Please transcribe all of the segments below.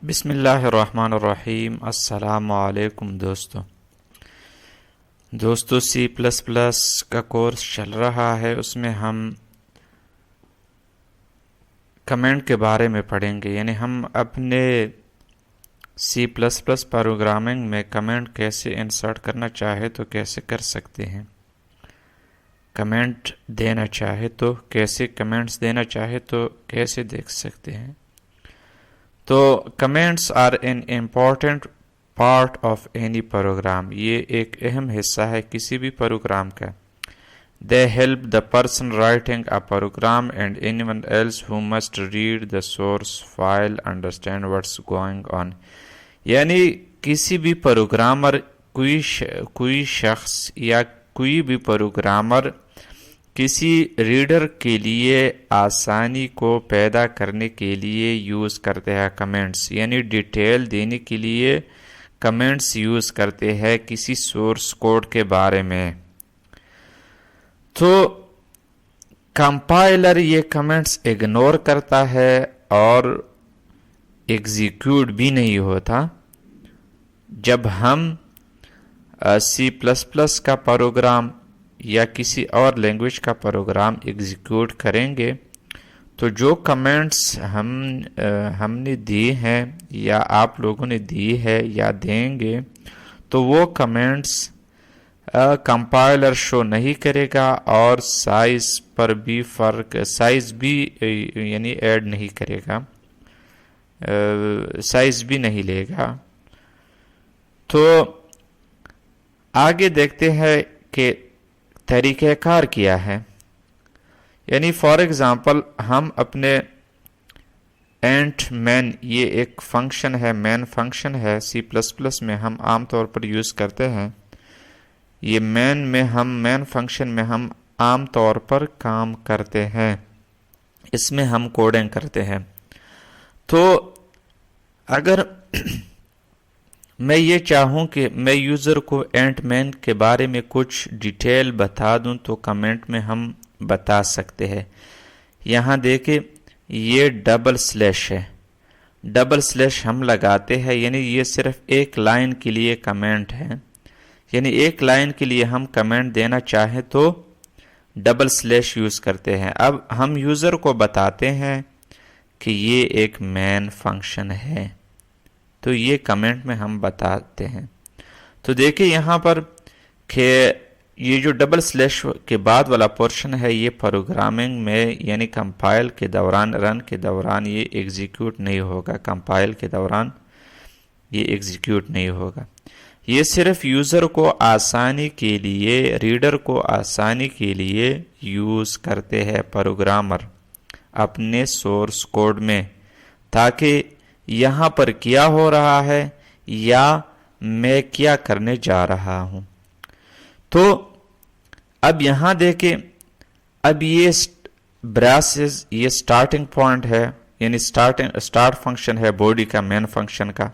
بسم اللہ الرحمن الرحیم۔ السلام علیکم دوستو سی پلس پلس کا کورس چل رہا ہے، اس میں ہم کمنٹ کے بارے میں پڑھیں گے، یعنی ہم اپنے سی پلس پلس پروگرامنگ میں کمنٹ کیسے انسرٹ کرنا چاہے تو کیسے کر سکتے ہیں، کمنٹ دینا چاہے تو کیسے کمنٹس دینا چاہے تو کیسے دیکھ سکتے ہیں۔ تو comments are an important part of any programme, یہ ایک اہم حصہ ہے کسی بھی پروگرام کا۔ They help the person writing a program and anyone else who must read the source file understand what's going on۔ یعنی کسی بھی پروگرامر، کوئی شخص یا کوئی بھی پروگرامر کسی ریڈر کے لیے آسانی کو پیدا کرنے کے لیے یوز کرتے ہیں کمنٹس، یعنی ڈیٹیل دینے کے لیے کمنٹس یوز کرتے ہیں کسی سورس کوڈ کے بارے میں۔ تو کمپائلر یہ کمنٹس اگنور کرتا ہے اور ایگزیکیوٹ بھی نہیں ہوتا۔ جب ہم سی پلس پلس کا پروگرام یا کسی اور لینگویج کا پروگرام ایگزیکیوٹ کریں گے تو جو کمنٹس ہم نے دی ہیں یا آپ لوگوں نے دی ہے یا دیں گے تو وہ کمنٹس کمپائلر شو نہیں کرے گا اور سائز بھی یعنی ایڈ نہیں کرے گا، سائز بھی نہیں لے گا۔ تو آگے دیکھتے ہیں کہ طریقہ کار کیا ہے، یعنی فار ایگزامپل ہم اپنے اینٹ مین، یہ ایک فنکشن ہے، مین فنکشن ہے سی پلس پلس میں ہم عام طور پر یوز کرتے ہیں۔ یہ مین فنکشن میں ہم عام طور پر کام کرتے ہیں، اس میں ہم کوڈنگ کرتے ہیں۔ تو اگر میں یہ چاہوں کہ میں یوزر کو اینٹ مین کے بارے میں کچھ ڈیٹیل بتا دوں تو کمنٹ میں ہم بتا سکتے ہیں۔ یہاں دیکھیں یہ ڈبل سلیش ہے، ڈبل سلیش ہم لگاتے ہیں، یعنی یہ صرف ایک لائن کے لیے کمنٹ ہے، یعنی ایک لائن کے لیے ہم کمنٹ دینا چاہیں تو ڈبل سلیش یوز کرتے ہیں۔ اب ہم یوزر کو بتاتے ہیں کہ یہ ایک مین فنکشن ہے، تو یہ کمنٹ میں ہم بتاتے ہیں۔ تو دیکھیں یہاں پر کہ یہ جو ڈبل سلیش کے بعد والا پورشن ہے یہ پروگرامنگ میں یعنی کمپائل کے دوران، رن کے دوران یہ ایگزیکیوٹ نہیں ہوگا، کمپائل کے دوران یہ ایگزیکیوٹ نہیں ہوگا۔ یہ صرف یوزر کو آسانی کے لیے، ریڈر کو آسانی کے لیے یوز کرتے ہیں پروگرامر اپنے سورس کوڈ میں، تاکہ یہاں پر کیا ہو رہا ہے یا میں کیا کرنے جا رہا ہوں۔ تو اب یہاں دیکھیں، اب یہ براسز، یہ سٹارٹنگ پوائنٹ ہے، یعنی سٹارٹ فنکشن ہے باڈی کا، مین فنکشن کا،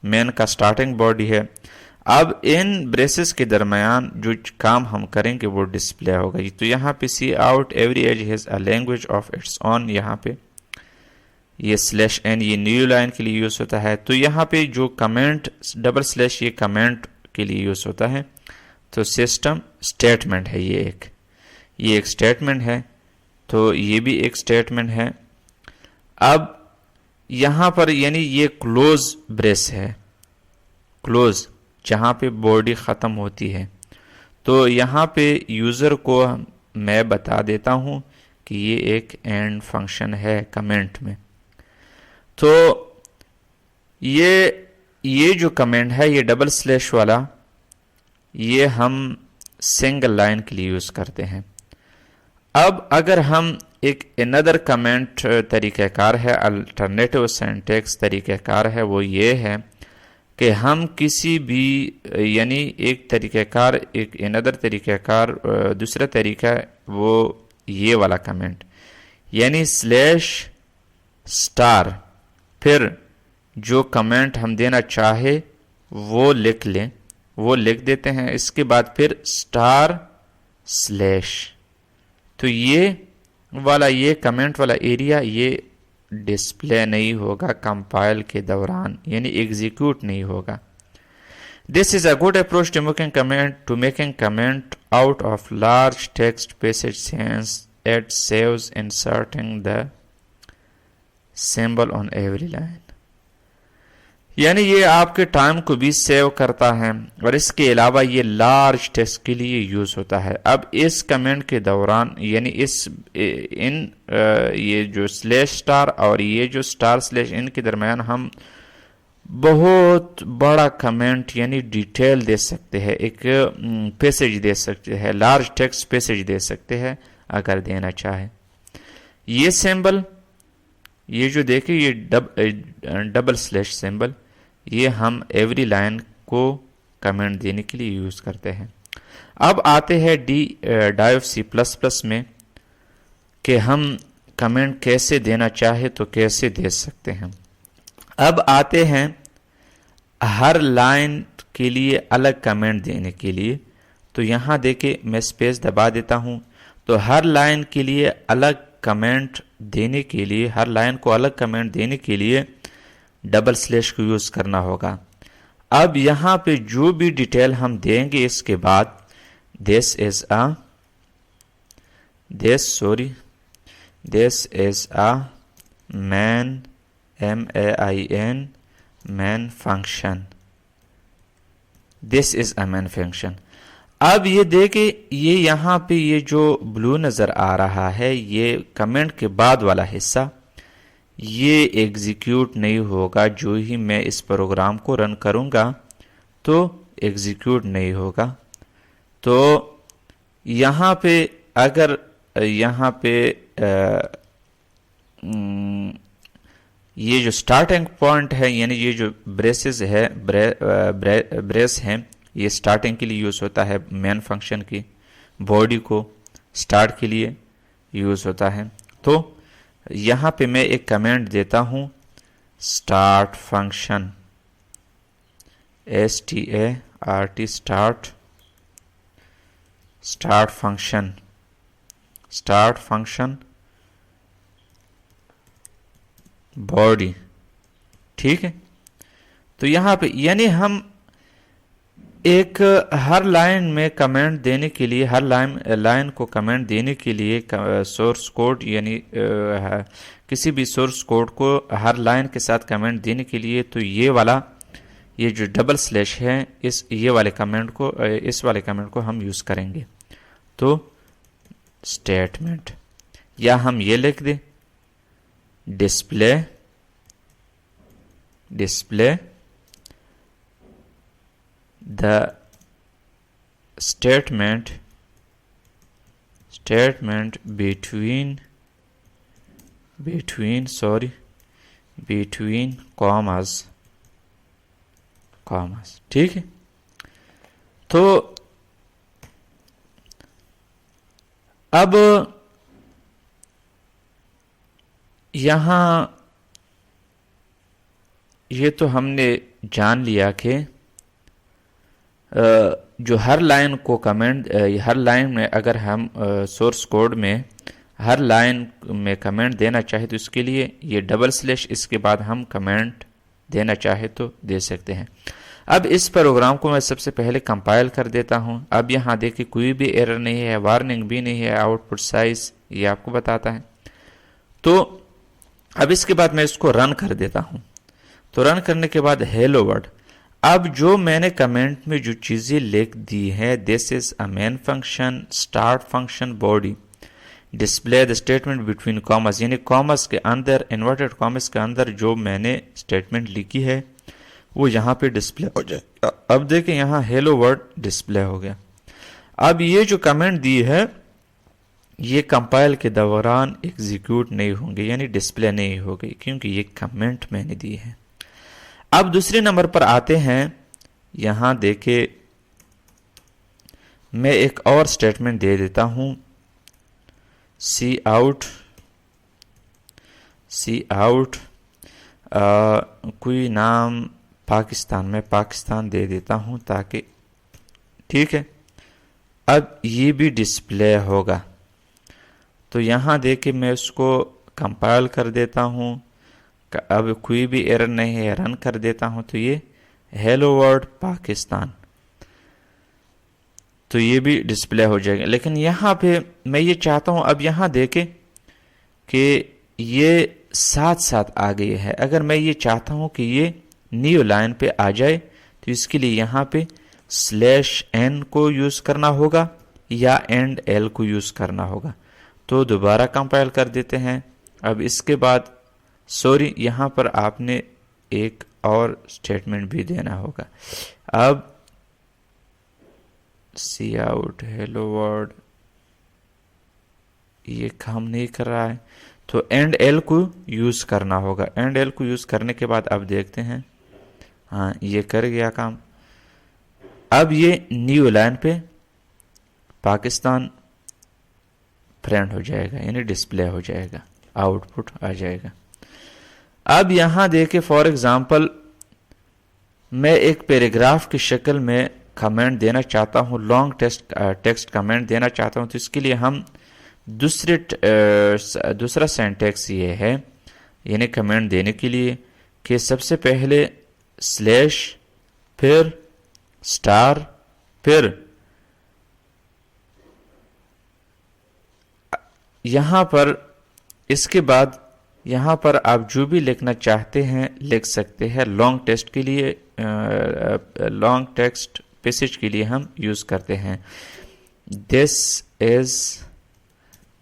مین کا سٹارٹنگ باڈی ہے۔ اب ان بریسز کے درمیان جو کام ہم کریں گے وہ ڈسپلے ہوگا۔ تو یہاں پہ cout every age has a language of its own, یہاں پہ یہ سلیش این یہ نیو لائن کے لیے یوز ہوتا ہے۔ تو یہاں پہ جو کمنٹ ڈبل سلیش یہ کمنٹ کے لیے یوز ہوتا ہے۔ تو سسٹم اسٹیٹمنٹ ہے، یہ ایک اسٹیٹمنٹ ہے، تو یہ بھی ایک اسٹیٹمنٹ ہے۔ اب یہاں پر یعنی یہ کلوز بریس ہے، کلوز جہاں پہ باڈی ختم ہوتی ہے۔ تو یہاں پہ یوزر کو میں بتا دیتا ہوں کہ یہ ایک اینڈ فنکشن ہے کمنٹ میں۔ تو یہ جو کمنٹ ہے یہ ڈبل سلیش والا، یہ ہم سنگل لائن کے لیے یوز کرتے ہیں۔ اب اگر ہم ایک اندر کمنٹ طریقہ کار ہے، الٹرنیٹو سینٹیکس طریقہ کار ہے، وہ یہ ہے کہ ہم کسی بھی یعنی ایک طریقہ کار، ایک اندر طریقہ کار، دوسرا طریقہ وہ یہ والا کمنٹ، یعنی سلیش سٹار، پھر جو کمنٹ ہم دینا چاہے وہ لکھ لیں، وہ لکھ دیتے ہیں، اس کے بعد پھر سٹار سلیش۔ تو یہ والا، یہ کمنٹ والا ایریا یہ ڈسپلے نہیں ہوگا کمپائل کے دوران، یعنی ایگزیکیوٹ نہیں ہوگا. This is a good approach to making comment out of large text passage since it saves inserting the symbol on every line. یعنی یہ آپ کے ٹائم کو بھی سیو کرتا ہے اور اس کے علاوہ یہ لارج ٹیکسٹ کے لیے یوز ہوتا ہے. اب اس کمنٹ کے دوران یعنی یہ جو سلیش سٹار اور یہ جو سٹار سلیش ان کے درمیان ہم بہت بڑا کمنٹ یعنی ڈیٹیل دے سکتے ہیں، ایک پیسج دے سکتے ہیں، لارج ٹیکسٹ پیسج دے سکتے ہیں اگر دینا چاہے. یہ سمبل، یہ جو دیکھیں یہ ڈبل سلیش سمبل، یہ ہم ایوری لائن کو کمنٹ دینے کے لیے یوز کرتے ہیں. اب آتے ہیں ڈی/C++ میں کہ ہم کمنٹ کیسے دینا چاہے تو کیسے دے سکتے ہیں. اب آتے ہیں ہر لائن کے لیے الگ کمنٹ دینے کے لیے. تو یہاں دیکھیں میں اسپیس دبا دیتا ہوں، تو ہر لائن کے لیے الگ کمنٹ دینے کے لیے، ہر لائن کو الگ کمنٹ دینے کے لیے ڈبل سلیش کو یوز کرنا ہوگا. اب یہاں پہ جو بھی ڈیٹیل ہم دیں گے اس کے بعد this is a main main function. This is a main function. اب یہ دیکھیں یہ یہاں پہ یہ جو بلو نظر آ رہا ہے یہ کمنٹ کے بعد والا حصہ، یہ ایگزیکیوٹ نہیں ہوگا. جو ہی میں اس پروگرام کو رن کروں گا تو ایگزیکیوٹ نہیں ہوگا. تو یہاں پہ اگر یہاں پہ یہ جو سٹارٹنگ پوائنٹ ہے یعنی یہ جو بریسز ہے بریس ہیں، یہ سٹارٹنگ کے لیے یوز ہوتا ہے مین فنکشن کی، باڈی کو سٹارٹ کے لیے یوز ہوتا ہے. تو یہاں پہ میں ایک کمنٹ دیتا ہوں start function START start function body. ٹھیک ہے، تو یہاں پہ یعنی ہم ایک ہر لائن میں کمنٹ دینے کے لیے، ہر لائن کو کمنٹ دینے کے لیے سورس کوڈ یعنی کسی بھی سورس کوڈ کو ہر لائن کے ساتھ کمنٹ دینے کے لیے تو یہ والا یہ جو ڈبل سلیش ہے اس والے کمنٹ کو ہم یوز کریں گے. تو اسٹیٹمنٹ یا ہم یہ لکھ دیں display the statement between commas. ٹھیک ہے، تو اب یہاں یہ تو ہم نے جان لیا کہ جو ہر لائن کو کمنٹ، ہر لائن میں اگر ہم سورس کوڈ میں ہر لائن میں کمنٹ دینا چاہے تو اس کے لیے یہ ڈبل سلیش اس کے بعد ہم کمنٹ دینا چاہے تو دے سکتے ہیں. اب اس پروگرام کو میں سب سے پہلے کمپائل کر دیتا ہوں. اب یہاں دیکھیں کوئی بھی ایرر نہیں ہے، وارننگ بھی نہیں ہے، آؤٹ پٹ سائز یہ آپ کو بتاتا ہے. تو اب اس کے بعد میں اس کو رن کر دیتا ہوں. تو رن کرنے کے بعد ہیلو ورلڈ. اب جو میں نے کمنٹ میں جو چیزیں لکھ دی ہیں this is a main function start function body display the statement between commas, یعنی کاماز کے اندر انورٹڈ کاماز کے اندر جو میں نے اسٹیٹمنٹ لکھی ہے وہ یہاں پہ ڈسپلے ہو جائے. اب دیکھیں یہاں ہیلو ورلڈ ڈسپلے ہو گیا. اب یہ جو کمنٹ دی ہے یہ کمپائل کے دوران ایگزیکیوٹ نہیں ہوں گے، یعنی ڈسپلے نہیں ہو گئی کیونکہ یہ کمنٹ میں نے دی ہے. اب دوسرے نمبر پر آتے ہیں. یہاں دیکھیں میں ایک اور اسٹیٹمنٹ دے دیتا ہوں سی آؤٹ کوئی نام پاکستان، میں پاکستان دے دیتا ہوں تاکہ ٹھیک ہے. اب یہ بھی ڈسپلے ہوگا. تو یہاں دیکھیں میں اس کو کمپائل کر دیتا ہوں اب کوئی بھی ایرر نہیں ہے، رن کر دیتا ہوں تو یہ ہیلو ورلڈ پاکستان، تو یہ بھی ڈسپلے ہو جائے گا۔ لیکن یہاں پہ میں یہ چاہتا ہوں اب یہاں دیکھیں کہ یہ ساتھ ساتھ آ گئی ہے۔ اگر میں یہ چاہتا ہوں کہ یہ نیو لائن پہ آ جائے تو اس کے لیے یہاں پہ /n کو یوز کرنا ہوگا یا &l کو یوز کرنا ہوگا۔ تو دوبارہ کمپائل کر دیتے ہیں۔ اب اس کے بعد سوری یہاں پر آپ نے ایک اور سٹیٹمنٹ بھی دینا ہوگا۔ اب سی آؤٹ ہیلو ورلڈ یہ کام نہیں کر رہا ہے، تو &l کو یوز کرنا ہوگا۔ &l کو یوز کرنے کے بعد اب دیکھتے ہیں، ہاں یہ کر گیا کام۔ اب یہ نیو لائن پہ پاکستان پرنٹ ہو جائے گا، یعنی ڈسپلے ہو جائے گا، آؤٹ پٹ آ جائے گا۔ اب یہاں دیکھیں فار ایگزامپل میں ایک پیراگراف کی شکل میں کمنٹ دینا چاہتا ہوں، لانگ ٹیکسٹ کمنٹ دینا چاہتا ہوں، تو اس کے لیے ہم دوسرا سینٹیکس یہ ہے، یعنی کمنٹ دینے کے لیے کہ سب سے پہلے / پھر * پھر یہاں پر اس کے بعد یہاں پر آپ جو بھی لکھنا چاہتے ہیں لکھ سکتے ہیں۔ لانگ ٹیکسٹ کے لیے لانگ ٹیکسٹ پیسج کے لیے ہم یوز کرتے ہیں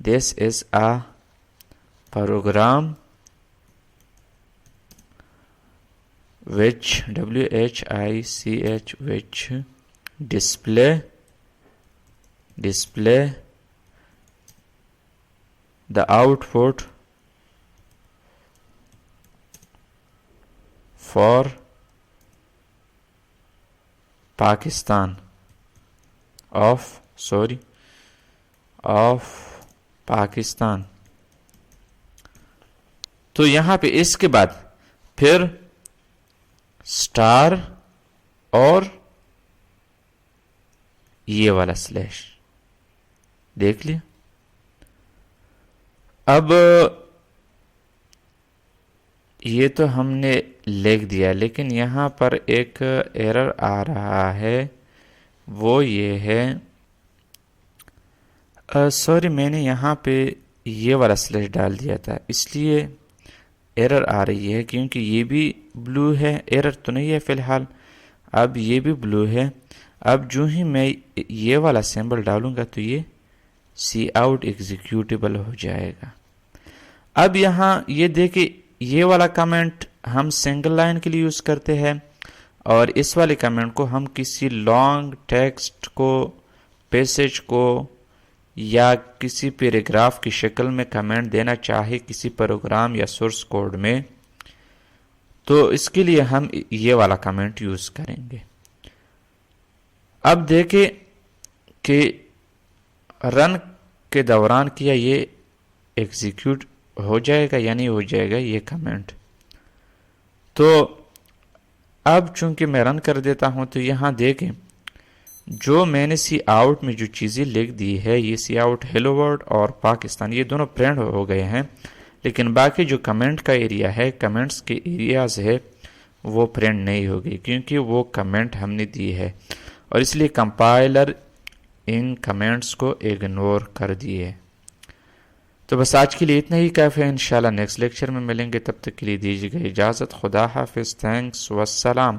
this is a program which which display the output for Pakistan of Pakistan. تو یہاں پہ اس کے بعد پھر * اور یہ والا / دیکھ لیا۔ اب یہ تو ہم نے لکھ دیا، لیکن یہاں پر ایک ایرر آ رہا ہے، وہ یہ ہے سوری میں نے یہاں پہ یہ والا / ڈال دیا تھا، اس لیے ایرر آ رہی ہے، کیونکہ یہ بھی بلو ہے، ایرر تو نہیں ہے فی الحال، اب یہ بھی بلو ہے۔ اب جو ہی میں یہ والا سمبل ڈالوں گا تو یہ سی آؤٹ ایگزیکیوٹیبل ہو جائے گا۔ اب یہاں یہ دیکھیں یہ والا کمنٹ ہم سنگل لائن کے لیے یوز کرتے ہیں، اور اس والے کمنٹ کو ہم کسی لانگ ٹیکسٹ کو، پیسج کو، یا کسی پیراگراف کی شکل میں کمنٹ دینا چاہے کسی پروگرام یا سورس کوڈ میں، تو اس کے لیے ہم یہ والا کمنٹ یوز کریں گے۔ اب دیکھیں کہ رن کے دوران کیا یہ ایگزیکیوٹ ہو جائے گا یا نہیں ہو جائے گا یہ کمنٹ۔ تو اب چونکہ میں رن کر دیتا ہوں تو یہاں دیکھیں جو میں نے سی آؤٹ میں جو چیزیں لکھ دی ہے، یہ سی آؤٹ ہیلو ورلڈ اور پاکستان یہ دونوں پرنٹ ہو گئے ہیں، لیکن باقی جو کمنٹ کا ایریا ہے، کمنٹس کے ایریاز ہے، وہ پرنٹ نہیں ہوگی کیونکہ وہ کمنٹ ہم نے دی ہے، اور اس لیے کمپائلر ان کمنٹس کو اگنور کر دیے۔ تو بس آج کے لیے اتنا ہی کافی ہے، انشاءاللہ نیکسٹ لیکچر میں ملیں گے، تب تک کے لیے دیجیے گا اجازت، خدا حافظ، تھینکس والسلام۔